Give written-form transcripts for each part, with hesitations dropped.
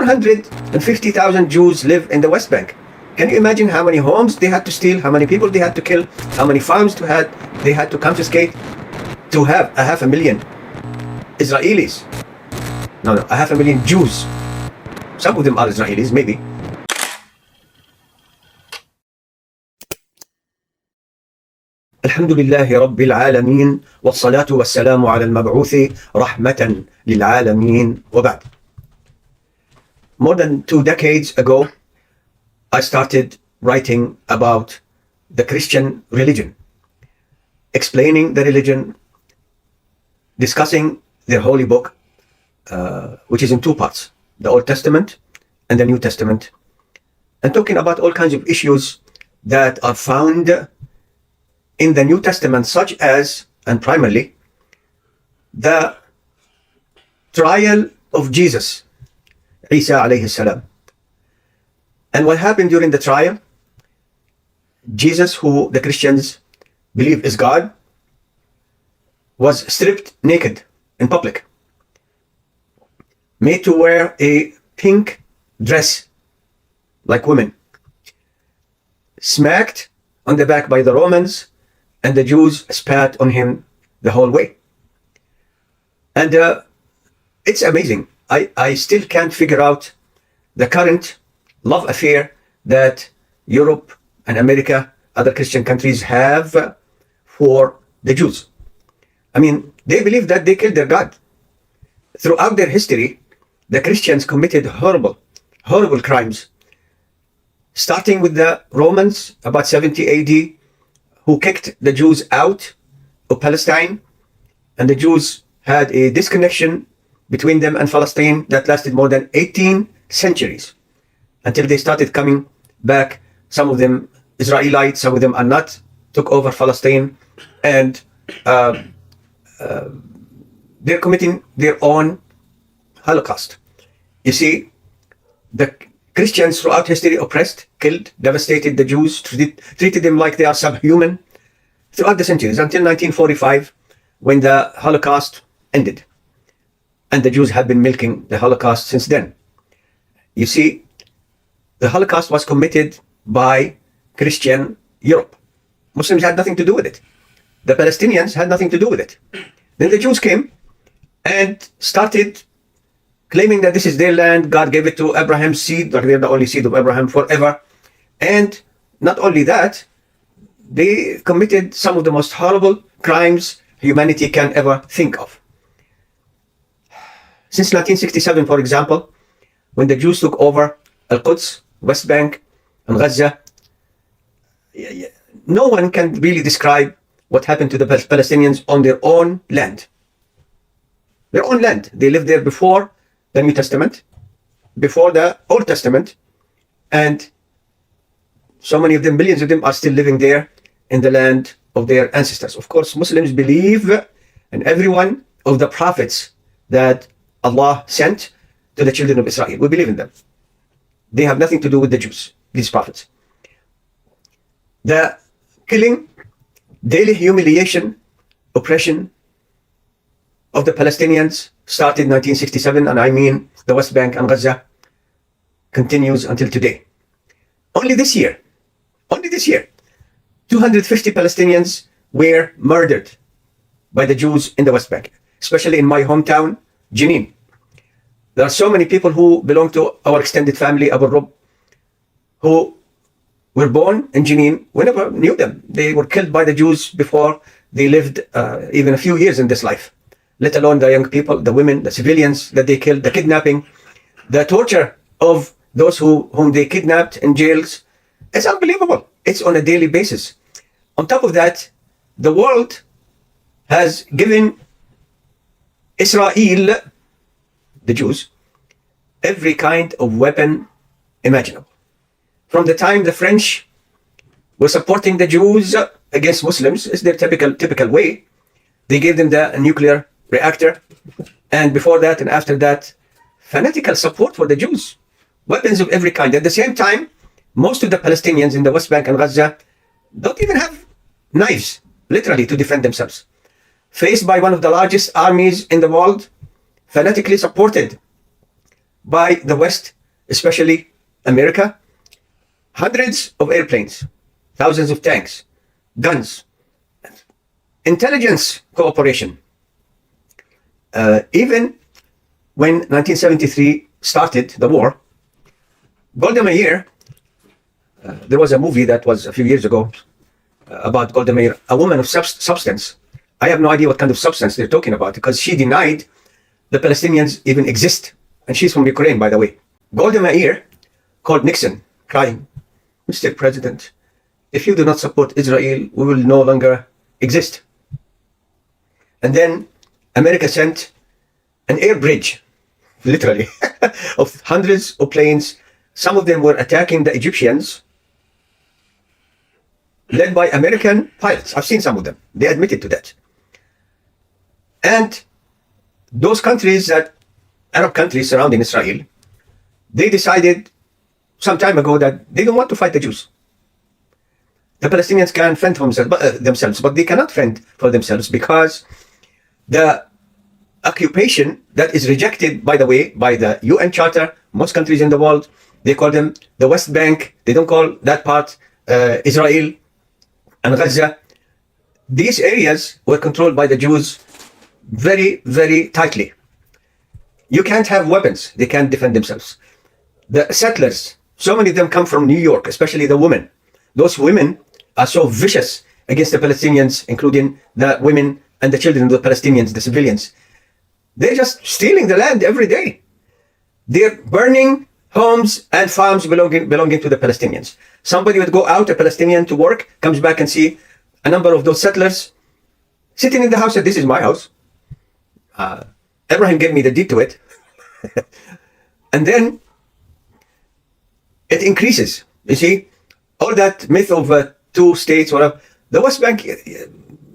150,000 Jews live in the West Bank. Can you imagine how many homes they had to steal, how many people they had to kill, how many farms they had to confiscate to have 500,000 Israelis? No, 500,000 Jews. Some of them are Israelis, maybe. الحمد لله رب العالمين والصلاة والسلام على المبعوث رحمة للعالمين وبعد. More than 2 decades ago, I started writing about the Christian religion, explaining the religion, discussing their holy book, which is in 2 parts, the Old Testament and the New Testament, and talking about all kinds of issues that are found in the New Testament, such as, and primarily, the trial of Jesus, Isa alayhi salam. And what happened during the trial? Jesus, who the Christians believe is God, was stripped naked in public, made to wear a pink dress like women, smacked on the back by the Romans, and the Jews spat on him the whole way. And it's amazing. I still can't figure out the current love affair that Europe and America, other Christian countries have for the Jews. I mean, they believe that they killed their God. Throughout their history, the Christians committed horrible crimes, starting with the Romans about 70 AD, who kicked the Jews out of Palestine, and the Jews had a disconnection between them and Palestine that lasted more than 18 centuries until they started coming back. Some of them Israelites, some of them are not, took over Palestine, and they're committing their own Holocaust. You see, the Christians throughout history oppressed, killed, devastated the Jews, treated them like they are subhuman throughout the centuries until 1945, when the Holocaust ended. And the Jews have been milking the Holocaust since then. You see, the Holocaust was committed by Christian Europe. Muslims had nothing to do with it. The Palestinians had nothing to do with it. Then the Jews came and started claiming that this is their land. God gave it to Abraham's seed, like they're the only seed of Abraham forever. And not only that, they committed some of the most horrible crimes humanity can ever think of. Since 1967, for example, when the Jews took over Al-Quds, West Bank, and Gaza, no one can really describe what happened to the Palestinians on their own land. Their own land. They lived there before the New Testament, before the Old Testament, and so many of them, millions of them, are still living there in the land of their ancestors. Of course, Muslims believe in every one of the prophets that Allah sent to the children of Israel. We believe in them. They have nothing to do with the Jews, these prophets. The killing, daily humiliation, oppression of the Palestinians started in 1967, and I mean the West Bank and Gaza, continues until today. Only this year, 250 Palestinians were murdered by the Jews in the West Bank, especially in my hometown, Jenin. There are so many people who belong to our extended family, Abualrub, who were born in Jenin. We never knew them. They were killed by the Jews before they lived even a few years in this life, let alone the young people, the women, the civilians that they killed, the kidnapping, the torture of those whom they kidnapped in jails. It's unbelievable. It's on a daily basis. On top of that, the world has given Israel, the Jews, every kind of weapon imaginable. From the time the French were supporting the Jews against Muslims, it's their typical way. They gave them the nuclear reactor, and before that and after that, fanatical support for the Jews, weapons of every kind. At the same time, most of the Palestinians in the West Bank and Gaza don't even have knives, literally, to defend themselves. Faced by one of the largest armies in the world, fanatically supported by the West especially America, hundreds of airplanes, thousands of tanks, guns, intelligence cooperation. Even when 1973 started the war, Golda Meir, there was a movie that was a few years ago about Golda Meir, a woman of substance. I have no idea what kind of substance they're talking about, because she denied the Palestinians even exist. And she's from Ukraine, by the way. Golda Meir called Nixon, crying, "Mr. President, if you do not support Israel, we will no longer exist." And then America sent an air bridge, literally, of hundreds of planes. Some of them were attacking the Egyptians, led by American pilots. I've seen some of them. They admitted to that. And those countries, Arab countries surrounding Israel, they decided some time ago that they don't want to fight the Jews. The Palestinians can fend for themselves, but they cannot fend for themselves because the occupation that is rejected, by the way, by the UN Charter, most countries in the world, they call them the West Bank. They don't call that part Israel and Gaza. These areas were controlled by the Jews very, very tightly. You can't have weapons. They can't defend themselves. The settlers, so many of them come from New York, especially the women. Those women are so vicious against the Palestinians, including the women and the children of the Palestinians, the civilians. They're just stealing the land every day. They're burning homes and farms belonging to the Palestinians. Somebody would go out, a Palestinian, to work, comes back and see a number of those settlers sitting in the house, and this is my house. Abraham gave me the deed to it. And then it increases. You see, all that myth of two states, whatever. The West Bank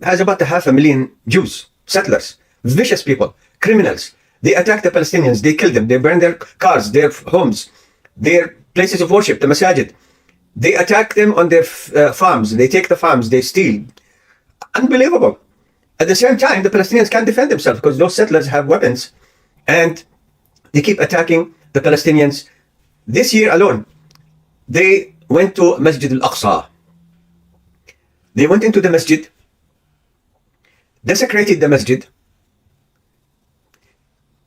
has about 500,000 Jews, settlers, vicious people, criminals. They attack the Palestinians, they kill them, they burn their cars, their homes, their places of worship, the masajid. They attack them on their farms, they take the farms, they steal. Unbelievable. At the same time, the Palestinians can't defend themselves because those settlers have weapons and they keep attacking the Palestinians. This year alone, they went to Masjid al-Aqsa. They went into the masjid, desecrated the masjid,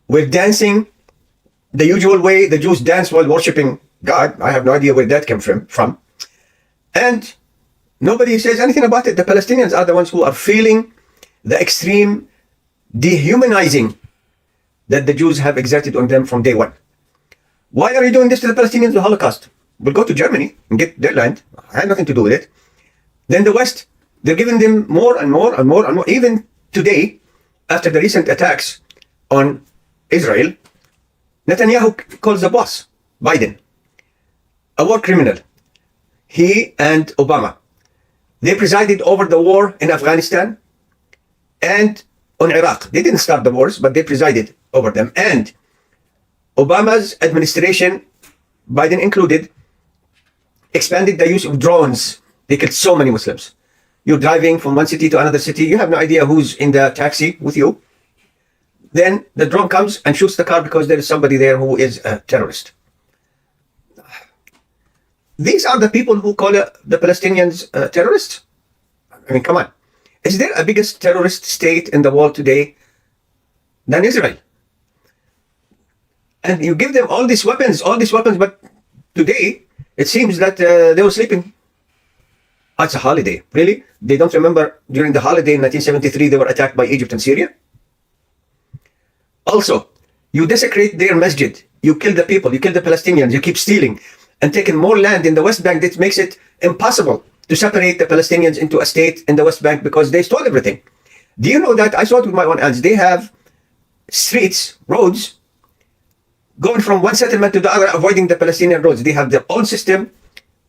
were dancing the usual way the Jews dance while worshipping God. I have no idea where that came from. And nobody says anything about it. The Palestinians are the ones who are feeling the extreme dehumanizing that the Jews have exerted on them from day one. Why are you doing this to the Palestinians? The Holocaust. We'll go to Germany and get their land. I had nothing to do with it. Then the West, they're giving them more and more and more and more. Even today, after the recent attacks on Israel, Netanyahu calls the boss, Biden, a war criminal. He and Obama, they presided over the war in Afghanistan and on Iraq. They didn't start the wars, but they presided over them. And Obama's administration, Biden included, expanded the use of drones. They killed so many Muslims. You're driving from one city to another city. You have no idea who's in the taxi with you. Then the drone comes and shoots the car because there is somebody there who is a terrorist. These are the people who call the Palestinians terrorists? I mean, come on. Is there a biggest terrorist state in the world today than Israel? And you give them all these weapons, but today it seems that they were sleeping. It's a holiday. Really? They don't remember during the holiday in 1973 they were attacked by Egypt and Syria? Also, you desecrate their masjid. You kill the people. You kill the Palestinians. You keep stealing and taking more land in the West Bank. That makes it impossible to separate the Palestinians into a state in the West Bank because they stole everything. Do you know that? I saw it with my own eyes. They have streets, roads, going from one settlement to the other, avoiding the Palestinian roads. They have their own system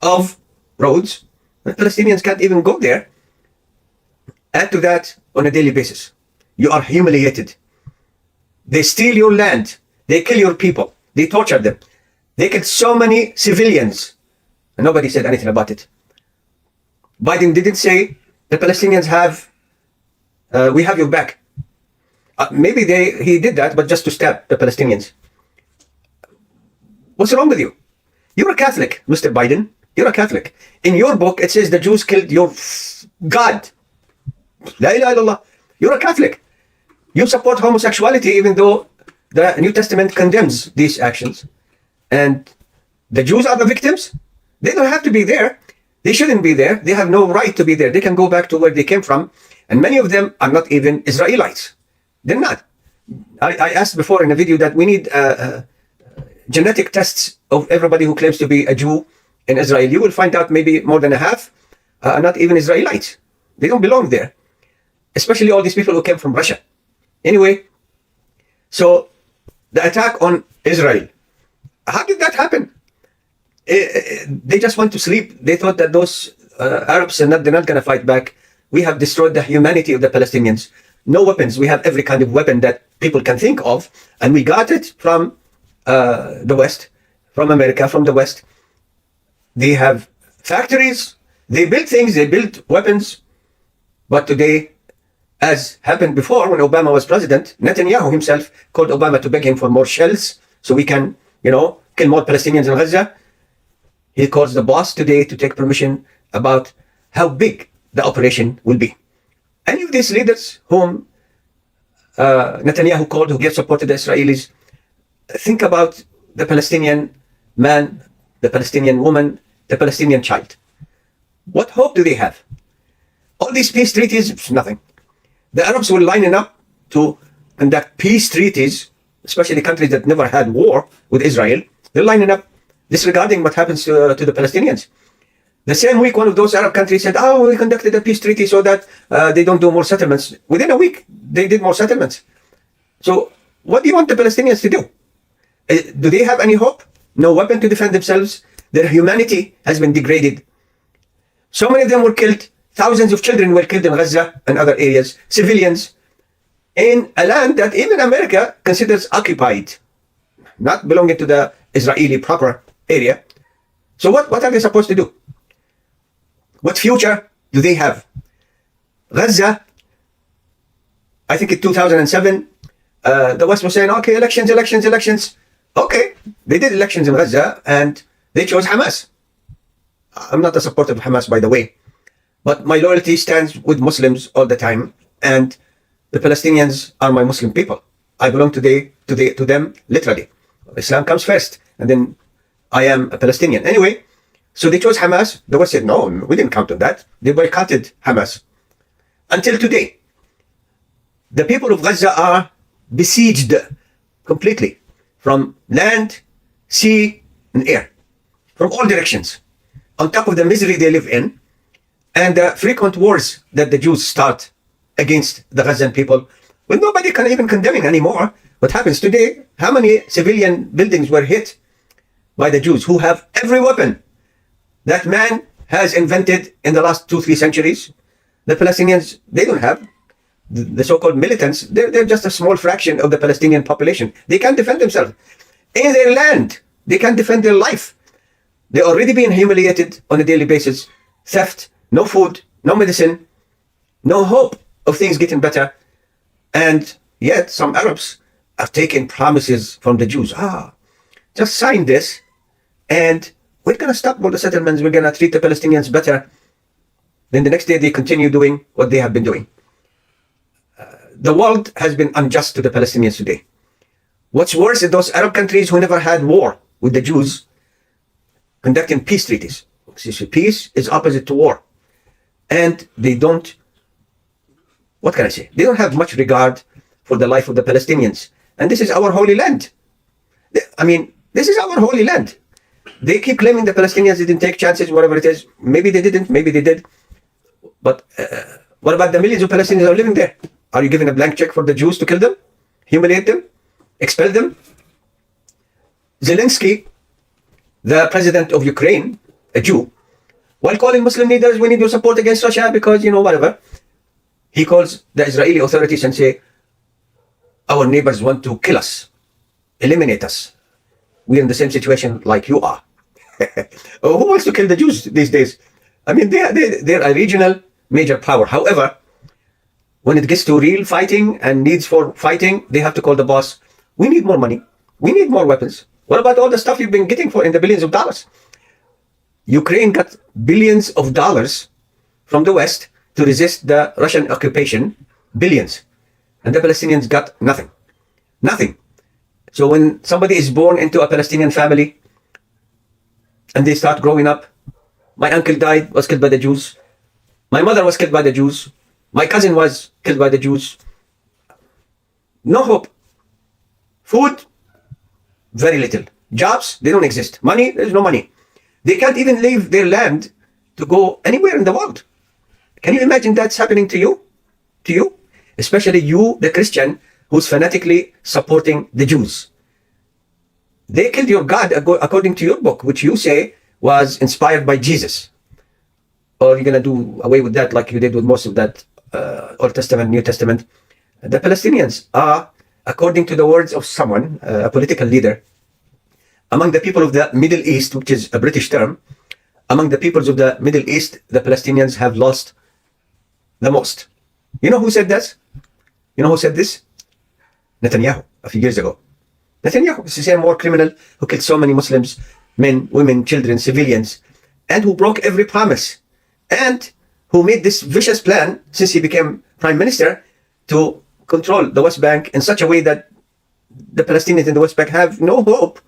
of roads. The Palestinians can't even go there. Add to that on a daily basis. You are humiliated. They steal your land. They kill your people. They torture them. They killed so many civilians. And nobody said anything about it. Biden didn't say the Palestinians we have your back. Maybe he did that, but just to stab the Palestinians. What's wrong with you? You're a Catholic, Mr. Biden. You're a Catholic. In your book, it says the Jews killed your God. La ilaha illallah. You're a Catholic. You support homosexuality even though the New Testament condemns these actions. And the Jews are the victims. They don't have to be there. They shouldn't be there. They have no right to be there. They can go back to where they came from. And many of them are not even Israelites. They're not. I asked before in a video that we need genetic tests of everybody who claims to be a Jew in Israel. You will find out maybe more than a half are not even Israelites. They don't belong there. Especially all these people who came from Russia. Anyway, so the attack on Israel. How did that happen? They just went to sleep. They thought that those Arabs they're not going to fight back. We have destroyed the humanity of the Palestinians. No weapons. We have every kind of weapon that people can think of, and we got it from the West, from America, from the West. They have factories. They build things. They build weapons. But today, as happened before when Obama was president, Netanyahu himself called Obama to beg him for more shells so we can, kill more Palestinians in Gaza. He calls the boss today to take permission about how big the operation will be. Any of these leaders whom Netanyahu called, who gave support to the Israelis, think about the Palestinian man, the Palestinian woman, the Palestinian child. What hope do they have? All these peace treaties, nothing. The Arabs will line up to conduct peace treaties, especially countries that never had war with Israel. They're lining up disregarding what happens to the Palestinians. The same week, one of those Arab countries said, we conducted a peace treaty so that they don't do more settlements. Within a week, they did more settlements. So what do you want the Palestinians to do? Do they have any hope? No weapon to defend themselves. Their humanity has been degraded. So many of them were killed. Thousands of children were killed in Gaza and other areas. Civilians in a land that even America considers occupied, not belonging to the Israeli proper area. So what are they supposed to do? What future do they have? Gaza, I think in 2007, the West was saying, okay, elections. Okay, they did elections in Gaza and they chose Hamas. I'm not a supporter of Hamas, by the way, but my loyalty stands with Muslims all the time, and the Palestinians are my Muslim people. I belong to them literally. Islam comes first, and then I am a Palestinian. Anyway, so they chose Hamas. The West said, no, we didn't count on that. They boycotted Hamas. Until today, the people of Gaza are besieged completely from land, sea, and air, from all directions. On top of the misery they live in, and the frequent wars that the Jews start against the Gazan people, when nobody can even condemn it anymore. What happens today? How many civilian buildings were hit by the Jews who have every weapon that man has invented in the last 2-3 centuries? The Palestinians, they don't have. The so-called militants, they're just a small fraction of the Palestinian population. They can't defend themselves. In their land, they can't defend their life. They're already being humiliated on a daily basis. Theft, no food, no medicine, no hope of things getting better. And yet some Arabs have taken promises from the Jews. Just sign this and we're going to stop all the settlements. We're going to treat the Palestinians better. Then the next day they continue doing what they have been doing. The world has been unjust to the Palestinians today. What's worse is those Arab countries who never had war with the Jews conducting peace treaties. Peace is opposite to war. And they don't, what can I say? They don't have much regard for the life of the Palestinians. And this is our holy land. This is our holy land. They keep claiming the Palestinians didn't take chances, whatever it is. Maybe they didn't, maybe they did. But what about the millions of Palestinians who are living there? Are you giving a blank check for the Jews to kill them, humiliate them, expel them? Zelensky, the president of Ukraine, a Jew, while calling Muslim leaders, we need your support against Russia because, whatever. He calls the Israeli authorities and say, our neighbors want to kill us, eliminate us. We're in the same situation like you are. Who wants to kill the Jews these days? They're a regional major power. However, when it gets to real fighting and needs for fighting, they have to call the boss. We need more money. We need more weapons. What about all the stuff you've been getting for in the billions of dollars? Ukraine got billions of dollars from the West to resist the Russian occupation, billions. And the Palestinians got nothing. Nothing. So when somebody is born into a Palestinian family and they start growing up, my uncle died, was killed by the Jews. My mother was killed by the Jews. My cousin was killed by the Jews. No hope. Food, very little. Jobs, they don't exist. Money, there's no money. They can't even leave their land to go anywhere in the world. Can you imagine that's happening to you? To you? Especially you, the Christian, who's fanatically supporting the Jews. They killed your God according to your book, which you say was inspired by Jesus. Or you're going to do away with that like you did with most of that Old Testament, New Testament. The Palestinians are, according to the words of someone, a political leader, among the people of the Middle East, which is a British term, among the peoples of the Middle East, the Palestinians have lost the most. You know who said this? You know who said this? Netanyahu, a few years ago. Netanyahu is the same war criminal who killed so many Muslims, men, women, children, civilians, and who broke every promise, and who made this vicious plan since he became prime minister to control the West Bank in such a way that the Palestinians in the West Bank have no hope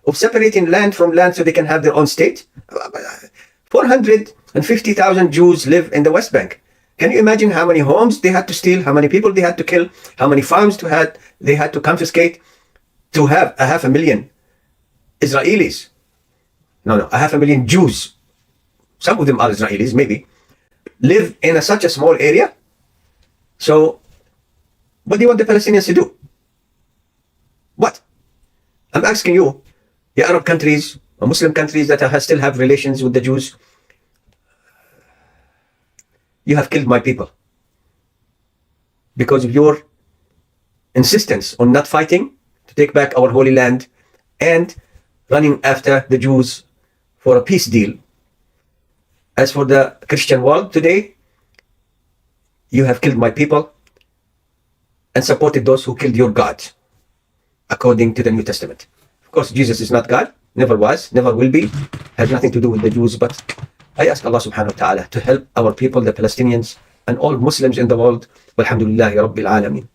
of separating land from land so they can have their own state. 450,000 Jews live in the West Bank. Can you imagine how many homes they had to steal, how many people they had to kill, how many farms they had to confiscate to have 500,000 Israelis? No, 500,000 Jews. Some of them are Israelis, maybe, live in such a small area. So, what do you want the Palestinians to do? What? I'm asking you, the Arab countries, or Muslim countries that still have relations with the Jews, you have killed my people because of your insistence on not fighting to take back our holy land and running after the Jews for a peace deal. As for the Christian world today, you have killed my people and supported those who killed your God, according to the New Testament. Of course, Jesus is not God, never was, never will be, has nothing to do with the Jews, but I ask Allah subhanahu wa ta'ala to help our people, the Palestinians, and all Muslims in the world. Walhamdulillahi Rabbil Alameen.